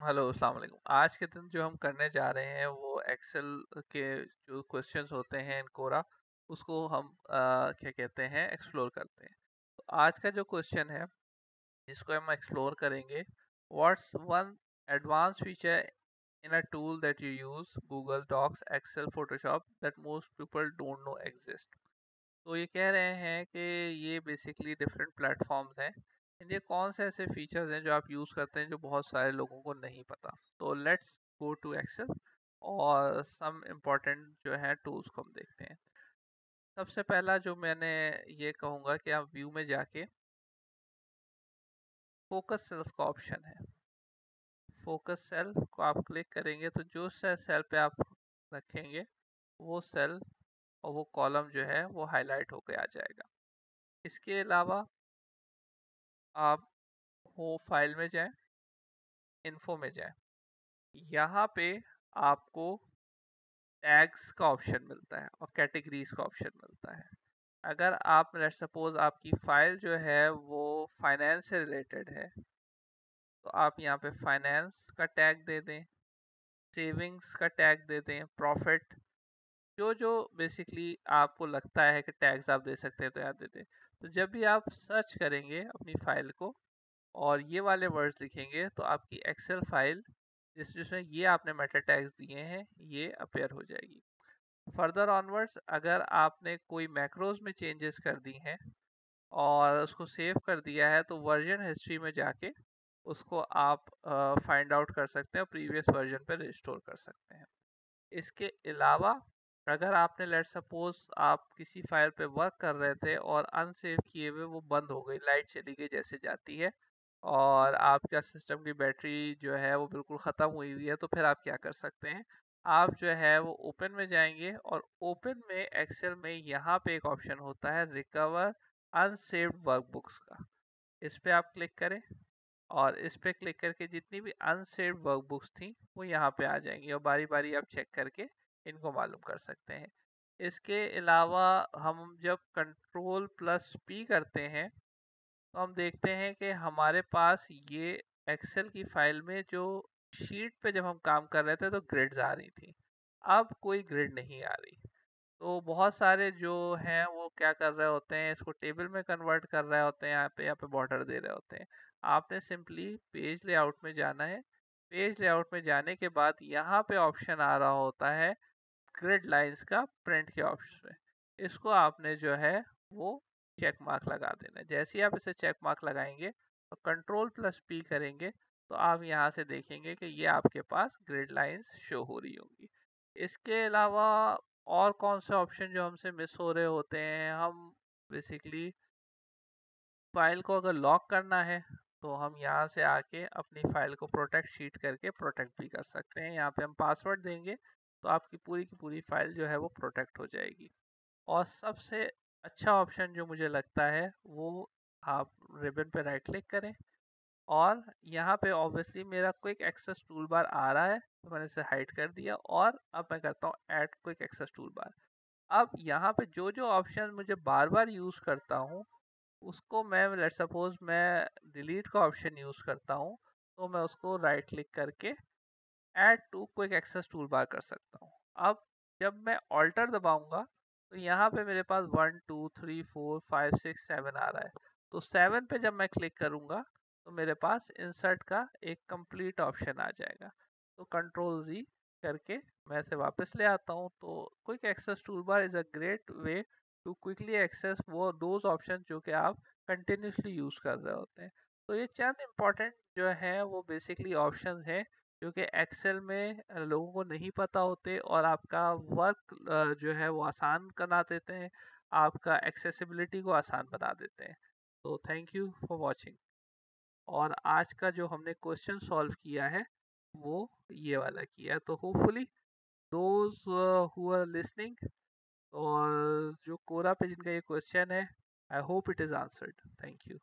Hello, अस्सलाम वालेकुम। आज के दिन जो हम करने जा रहे हैं वो एक्सेल के जो क्वेश्चंस होते हैं इन कोरा, उसको हम क्या कहते हैं एक्सप्लोर करते हैं। तो आज का जो क्वेश्चन है जिसको हम एक्सप्लोर करेंगे, what's one advance feature in a tool that you use Google Docs, Excel, Photoshop that most people don't know exist. तो ये कह रहे हैं कि ये बेसिकली डिफरेंट प्लेटफॉर्म्स हैं। इनके कौन से ऐसे फीचर्स हैं जो आप यूज़ करते हैं जो बहुत सारे लोगों को नहीं पता। तो लेट्स गो टू एक्सेल और सम इम्पोर्टेंट जो है टूल्स को हम देखते हैं। सबसे पहला जो मैंने ये कहूँगा कि आप व्यू में जाके फोकस सेल्स का ऑप्शन है। फोकस सेल को आप क्लिक करेंगे तो जो सेल पे आप रखेंगे वो सेल और वो कॉलम जो है वो हाईलाइट होकर आ जाएगा। इसके अलावा आप हो फाइल में जाएं, इन्फो में जाएं। यहाँ पे आपको टैग्स का ऑप्शन मिलता है और कैटेगरीज का ऑप्शन मिलता है। अगर आप लेट्स सपोज आपकी फाइल जो है वो फाइनेंस से रिलेटेड है तो आप यहाँ पे फाइनेंस का टैग दे दें, सेविंग्स का टैग दे दें, प्रॉफिट, जो जो बेसिकली आपको लगता है कि टैग्स आप दे सकते हैं तो यहाँ दे दें। तो जब भी आप सर्च करेंगे अपनी फाइल को और ये वाले वर्ड्स लिखेंगे तो आपकी एक्सेल फाइल जिसमें ये आपने मेटा टैग्स दिए हैं ये अपेयर हो जाएगी। फर्दर ऑनवर्ड्स अगर आपने कोई मैक्रोज में चेंजेस कर दी हैं और उसको सेव कर दिया है तो वर्जन हिस्ट्री में जाके उसको आप फाइंड आउट कर सकते हैं और प्रीवियस वर्जन पर रिस्टोर कर सकते हैं। इसके अलावा अगर आपने लेट सपोज आप किसी फाइल पे वर्क कर रहे थे और अनसेव किए हुए वो बंद हो गई, लाइट चली गई जैसे जाती है और आपका सिस्टम की बैटरी जो है वो बिल्कुल ख़त्म हुई हुई है, तो फिर आप क्या कर सकते हैं, आप जो है वो ओपन में जाएंगे और ओपन में एक्सेल में यहाँ पे एक ऑप्शन होता है रिकवर अनसेव्ड वर्कबुक्स का। इस पे आप क्लिक करें और इस पे क्लिक करके जितनी भी अनसेव्ड वर्कबुक्स थी वो यहाँ पे आ जाएंगी और बारी बारी आप चेक करके इनको मालूम कर सकते हैं। इसके अलावा हम जब कंट्रोल प्लस पी करते हैं तो हम देखते हैं कि हमारे पास ये एक्सेल की फाइल में जो शीट पे जब हम काम कर रहे थे तो ग्रिड्स आ रही थी, अब कोई ग्रिड नहीं आ रही। तो बहुत सारे जो हैं वो क्या कर रहे होते हैं, इसको टेबल में कन्वर्ट कर रहे होते हैं, यहाँ पे बॉर्डर दे रहे होते हैं। आपने सिंपली पेज लेआउट में जाना है। पेज लेआउट में जाने के बाद यहाँ पे ऑप्शन आ रहा होता है ग्रिड लाइंस का, प्रिंट के ऑप्शन में इसको आपने जो है वो चेक मार्क लगा देना है। जैसे ही आप इसे चेक मार्क लगाएंगे और कंट्रोल प्लस पी करेंगे तो आप यहाँ से देखेंगे कि ये आपके पास ग्रिड लाइंस शो हो रही होंगी। इसके अलावा और कौन से ऑप्शन जो हमसे मिस हो रहे होते हैं, हम बेसिकली फाइल को अगर लॉक करना है तो हम यहाँ से आके अपनी फाइल को प्रोटेक्ट शीट करके प्रोटेक्ट भी कर सकते हैं। यहाँ पे हम पासवर्ड देंगे तो आपकी पूरी की पूरी फाइल जो है वो प्रोटेक्ट हो जाएगी। और सबसे अच्छा ऑप्शन जो मुझे लगता है वो, आप रिबन पे राइट क्लिक करें और यहाँ पे ऑब्वियसली मेरा क्विक एक्सेस टूल बार आ रहा है तो मैंने इसे हाइड कर दिया और अब मैं करता हूँ add quick access toolbar. अब यहाँ पे जो जो ऑप्शन मुझे बार बार यूज़ करता हूँ उसको मैं लेट सपोज मैं डिलीट का ऑप्शन यूज़ करता हूँ तो मैं उसको राइट क्लिक करके add to quick access toolbar कर सकता हूँ। अब जब मैं ऑल्टर दबाऊंगा तो यहाँ पे मेरे पास 1 2 3 4 5 6 7 आ रहा है। तो 7 पे जब मैं क्लिक करूँगा तो मेरे पास इंसर्ट का एक कंप्लीट ऑप्शन आ जाएगा। तो कंट्रोल जी करके मैं इसे वापस ले आता हूँ। तो quick access toolbar is a great way to quickly access वो दोज ऑप्शन जो कि आप कंटिन्यूसली यूज़ कर रहे होते हैं। तो ये चंद इम्पॉर्टेंट जो है वो बेसिकली ऑप्शंस हैं जो कि एक्सेल में लोगों को नहीं पता होते और आपका वर्क जो है वो आसान बना देते हैं, आपका एक्सेसिबिलिटी को आसान बना देते हैं। तो थैंक यू फॉर वाचिंग। और आज का जो हमने क्वेश्चन सॉल्व किया है वो ये वाला किया है। तो hopefully those who are listening और जो कोरा पे जिनका ये क्वेश्चन है, I hope it is answered. Thank you.